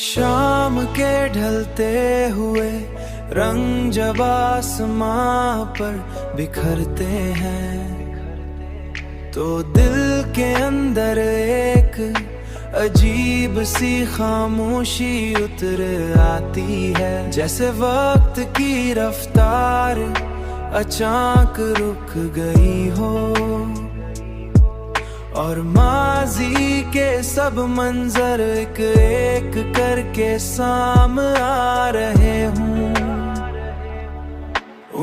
शाम के ढलते हुए रंग जब आसमां पर बिखरते हैं तो दिल के अंदर एक अजीब सी खामोशी उतर आती है। जैसे वक्त की रफ्तार अचानक रुक गई हो और माजी के सब मंजर एक एक करके सामने आ रहे हूँ।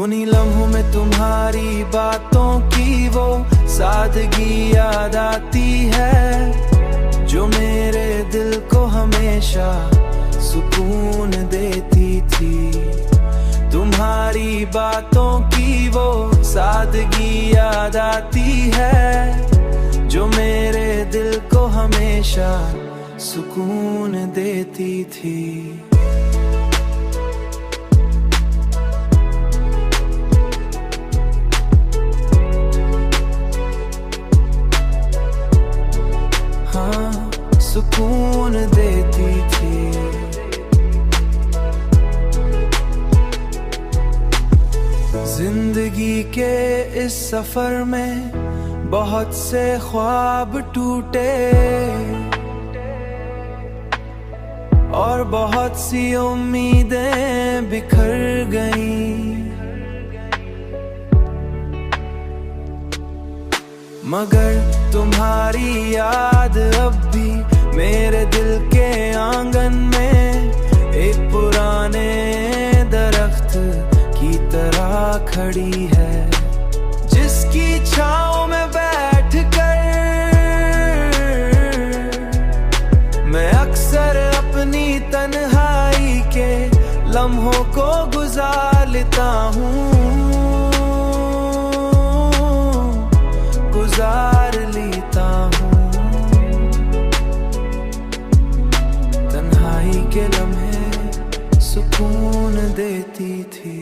उन्हीं लम्हों में तुम्हारी बातों की वो सादगी याद आती है जो मेरे दिल को हमेशा सुकून देती थी। तुम्हारी बातों की वो सादगी याद आती है जो मेरे दिल को हमेशा सुकून देती थी। हाँ, सुकून देती थी। जिंदगी के इस सफर में बहुत से ख्वाब टूटे और बहुत सी उम्मीदें बिखर गईं, मगर तुम्हारी याद अब भी मेरे दिल के आंगन में एक पुराने दरख्त की तरह खड़ी है जिसकी छाँव में बैठकर मैं अक्सर अपनी तन्हाई के लम्हों को गुजार लेता हूँ, गुजार लेता हूँ। तन्हाई के लम्हे सुकून देती थी।